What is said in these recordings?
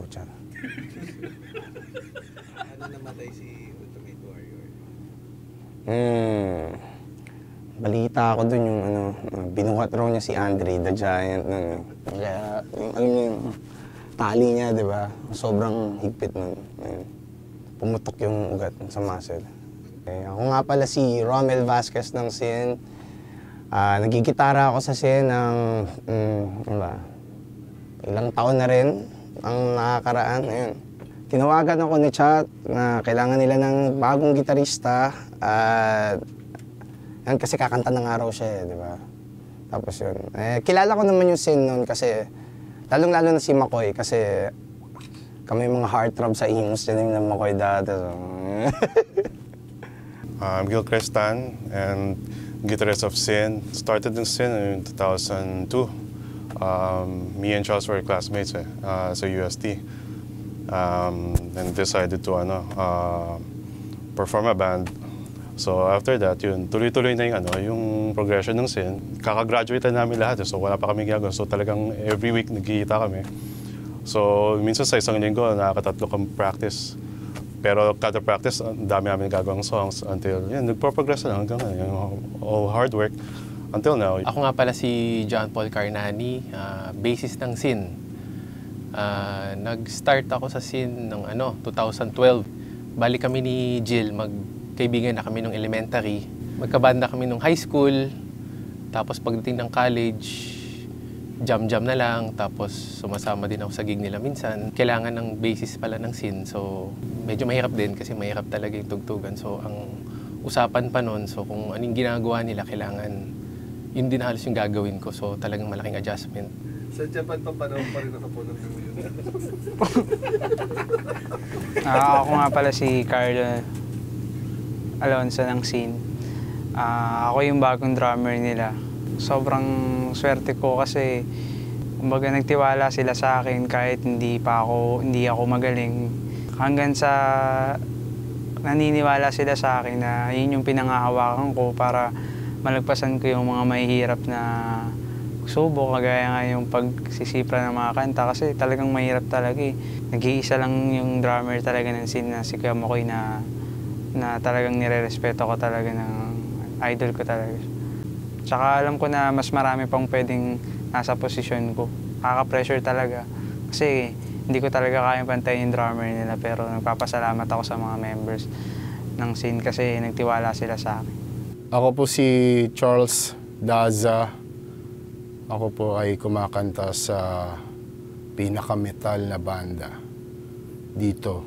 Pucha. Ano namatay si Ultimate Warrior? Balita ako dun yung binuhat raw niya si Andre the Giant nun. Kaya yung alam niyo yung tali niya, di ba? Sobrang higpit nun. Pumutok yung ugat sa muscle. Ako nga pala si Romel Vasquez ng Sin. Nagigitara ako sa Sin ng ilang taon na rin ang nakakaraan. Ayun. Tinawagan ako ni Chat na kailangan nila ng bagong gitarista at yan, kasi kakanta ng araw siya di ba? Tapos yun. Kilala ko naman yung Sin noon kasi lalong-lalo na si McCoy kasi kami mga heartthrob sa Imus din ng McCoy dati. So. I'm Gil Crestan and guitarist of Sin. Started in Sin in 2002. Me and Charles were classmates sa UST. And decided to perform a band. So after that, yun, tuloy-tuloy na yung progression ng Sin. Kakagraduate na namin lahat, so wala pa kami ginagawa. So talagang every week nagkikita kami. So minsan sa isang linggo, nakakatatlo kami practice. Pero kada practice, ang dami namin nagagawang songs until yun, nagpo-progress na lang hanggang all hard work until now. Ako nga pala si John Paul Carnani, bassist ng Sin. Nag-start ako sa Sin ng 2012. Bali kami ni Jill, magkaibigan na kami nung elementary. Magkabanda kami nung high school. Tapos pagdating ng college, jam-jam na lang. Tapos sumasama din ako sa gig nila minsan. Kailangan ng bassist pala ng Sin. So medyo mahirap din kasi mahirap talaga yung tugtugan. So ang usapan pa nun, so kung anong ginagawa nila, kailangan yun din halos yung gagawin ko. So talagang malaking adjustment. Sa Japan pa panahon pa rin nakapunan mo yun. Ako nga pala si Carlo Alonso ng Sin. Ako yung bagong drummer nila. Sobrang swerte ko kasi kumbaga nagtiwala sila sa akin kahit hindi ako magaling. Hanggang sa naniniwala sila sa akin na yun yung pinangahawakan ko para malagpasan ko yung mga mahihirap na subok, kagaya nga yung pagsisipra ng mga kanta kasi talagang mahirap talaga eh. Nag-iisa lang yung drummer talaga ng Sin na si Kuya McCoy na talagang nire-respeto ko talaga ng idol ko talaga. Tsaka alam ko na mas marami pang pwedeng nasa posisyon ko. Nakaka-pressure talaga kasi hindi ko talaga kayang pantayin yung drummer nila pero nagpapasalamat ako sa mga members ng Sin kasi nagtiwala sila sa akin. Ako po si Charles Daza. Ako po ay kumakanta sa pinaka-metal na banda. Dito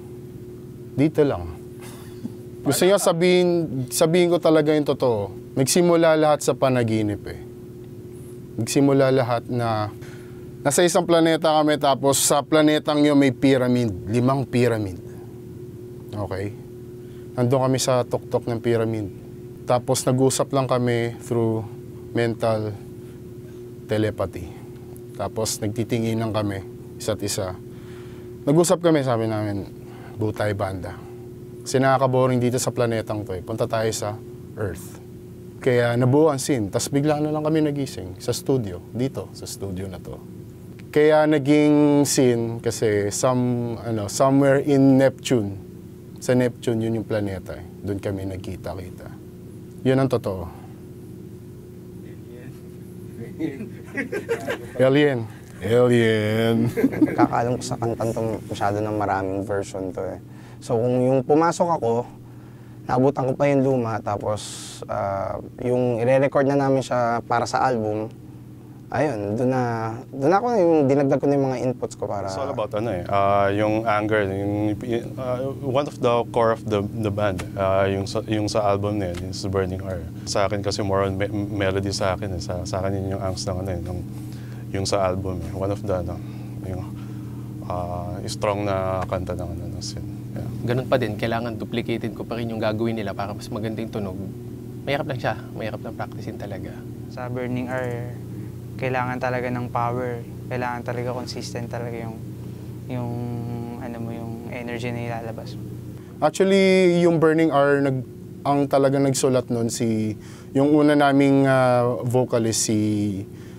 lang. Gusto niya sabihin ko talaga yung totoo. Nagsimula lahat sa panaginip eh. Nagsimula lahat na nasa isang planeta kami tapos sa planetang yun may pyramid, 5 pyramid. Okay? Nandun kami sa tuktok ng pyramid. Tapos nag-usap lang kami through mental telepathy. Tapos nagtitinginan kami, isa't isa. Nag-usap kami, sabi namin, buo tayo banda. Kasi nakaka-boring dito sa planetang to eh. Punta tayo sa Earth. Kaya nabuo ang Sin. Tapos bigla na lang kami nagising sa studio. Dito, sa studio na to. Kaya naging Sin kasi somewhere in Neptune. Sa Neptune, yun yung planeta eh. Doon kami nagkita-kita. Yun ang totoo. Alien. Kakaalam ko sa kantang to masyado ng maraming version to eh. So kung yung pumasok ako, naabutan ko pa yung luma, tapos yung i-record na namin siya para sa album, ayun, doon ako yung dinagdag ko na yung mga inputs ko para... It's all about yung anger, one of the core of the band, yung sa album na yun, yung sa Burning Heart. Sa akin kasi more on melody sa akin, sa akin yun yung angst ng yung sa album. One of the, yung strong na kanta ng Sin. Yeah. Ganun pa din, kailangan duplicated ko pa rin yung gagawin nila para mas magandang tunog. Mahirap lang siya, mahirap lang practicein talaga. Sa Burning Hour, kailangan talaga ng power, kailangan talaga consistent talaga yung energy na ilalabas. Actually, yung Burning Hour, ang talaga nagsulat nun yung una naming vocalist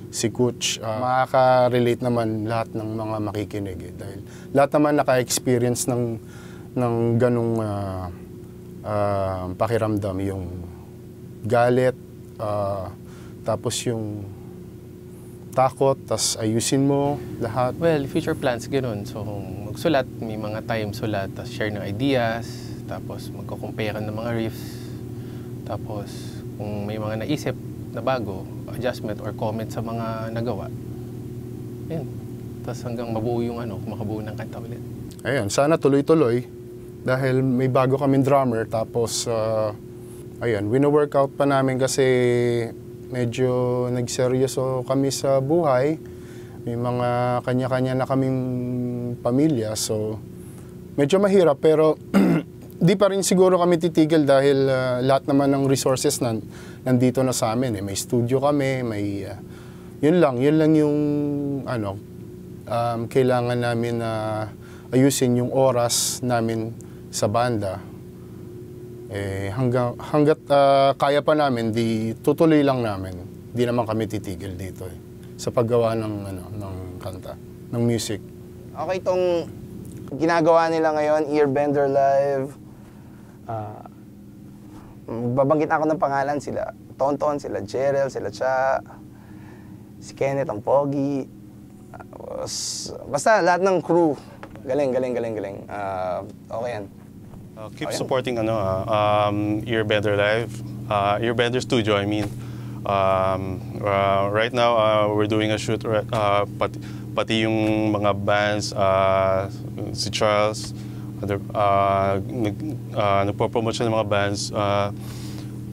si Coach. Makaka-relate naman lahat ng mga makikinig dahil lahat naman naka-experience ng ganong pakiramdam, yung galit, tapos yung takot, tas ayusin mo lahat. Well, future plans, ganun. So, magsulat, may mga time sulat, tapos share ng ideas, tapos magko-compare ng mga riffs, tapos kung may mga naisip na bago, adjustment or comment sa mga nagawa. Yun. Tapos hanggang mabuo yung makabuo ng kanta ulit. Ayun, sana tuloy-tuloy dahil may bago kaming drummer, tapos ayun, wino-workout pa namin kasi medyo nagseryoso kami sa buhay. May mga kanya-kanya na kaming pamilya, so medyo mahirap, pero di pa rin siguro kami titigil dahil lahat naman ng resources nandito na sa amin. May studio kami, may yun lang yung kailangan namin na ayusin yung oras namin sa banda. Hanggat kaya pa namin, di tutuloy lang namin. Di naman kami titigil dito sa paggawa ng kanta, ng music. Okay, itong ginagawa nila ngayon, Earbender Live, babanggit ako ng pangalan, sila Tonton, sila Jerel, sila Cha, si Kenneth ang Pogi, basta lahat ng crew, galing. Okay yan. Keep supporting Earbender Live, Earbender Studio, I mean. Right now, we're doing a shoot, pati yung mga bands, si Charles, nagpo-promote siya ng mga bands.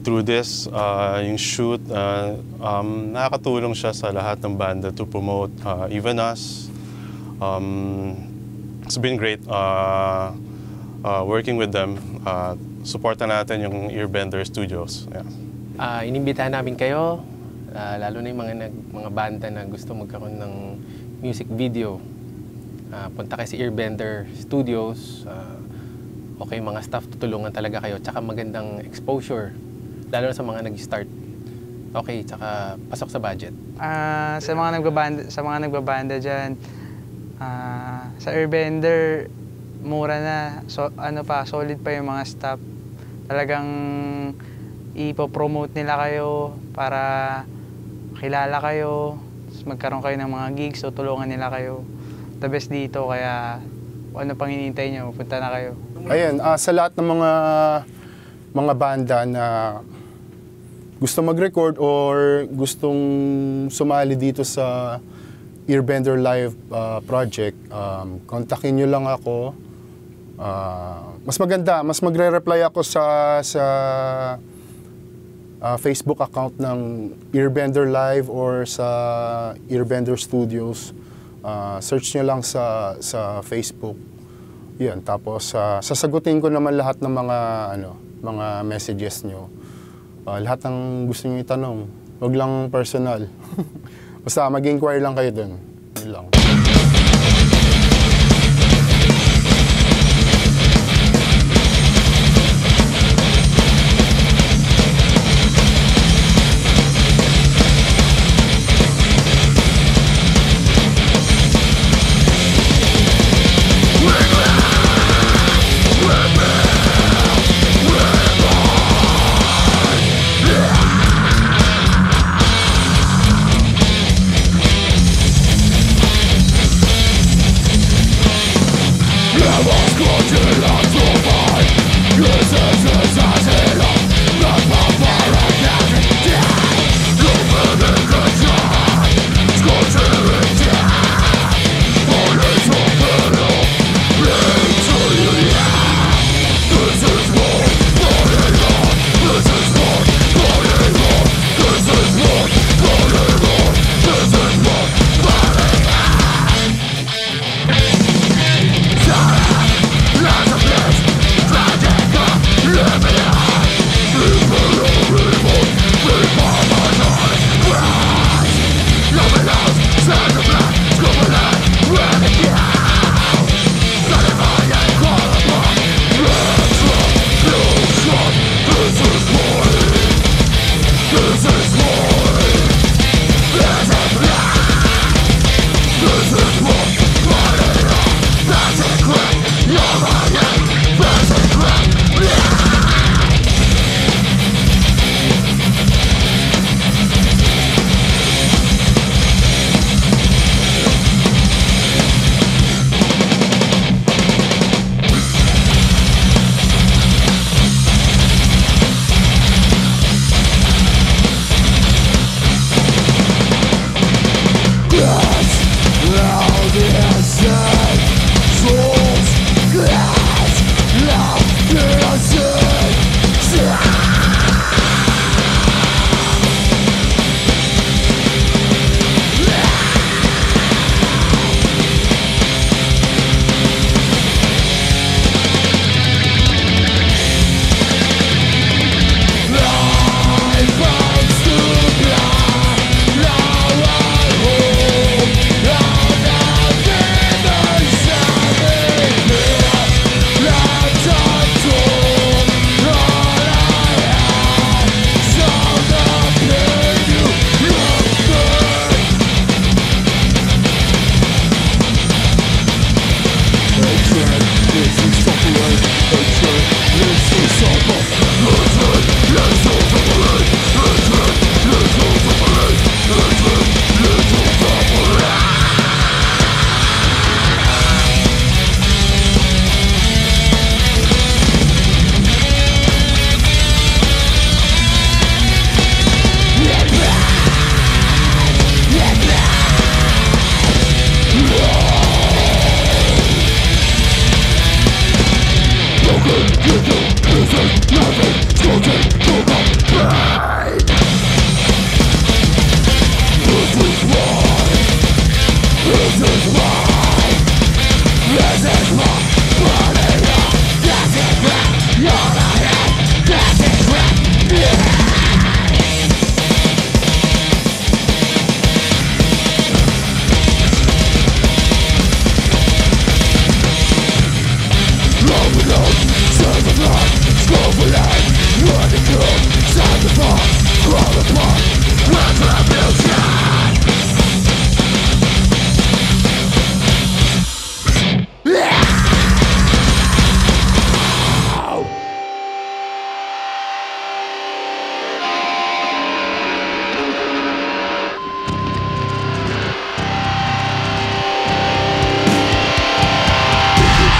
Through this, yung shoot, nakakatulong siya sa lahat ng banda to promote, even us. It's been great. Working with them, supportan natin yung Earbender Studios. Yeah. Inimbitahan namin kayo, lalo na yung mga banda na gusto magkaroon ng music video. Punta kayo sa Earbender Studios. Okay, mga staff, tutulungan talaga kayo. Tsaka magandang exposure, lalo na sa mga nag-start. Okay, tsaka pasok sa budget. Sa mga nagbabanda dyan, sa Earbender, mura na. So, solid pa yung mga staff. Talagang ipopromote nila kayo para kilala kayo, magkaroon kayo ng mga gigs, so tulungan nila kayo. The best dito, kaya ano pang hinihintay nyo, punta na kayo. Ayan, sa lahat ng mga banda na gusto mag-record or gustong sumali dito sa Earbender Live project, kontakin nyo lang ako. Mas maganda, mas magre-reply ako sa Facebook account ng Earbender Live or sa Earbender Studios. Search nyo lang sa Facebook. Yan, tapos sasagutin ko naman lahat ng mga messages nyo. Lahat ng gusto nyo itanong. Huwag lang personal. Basta mag-inquire lang kayo dun. Yun lang.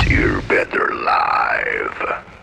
You're better live.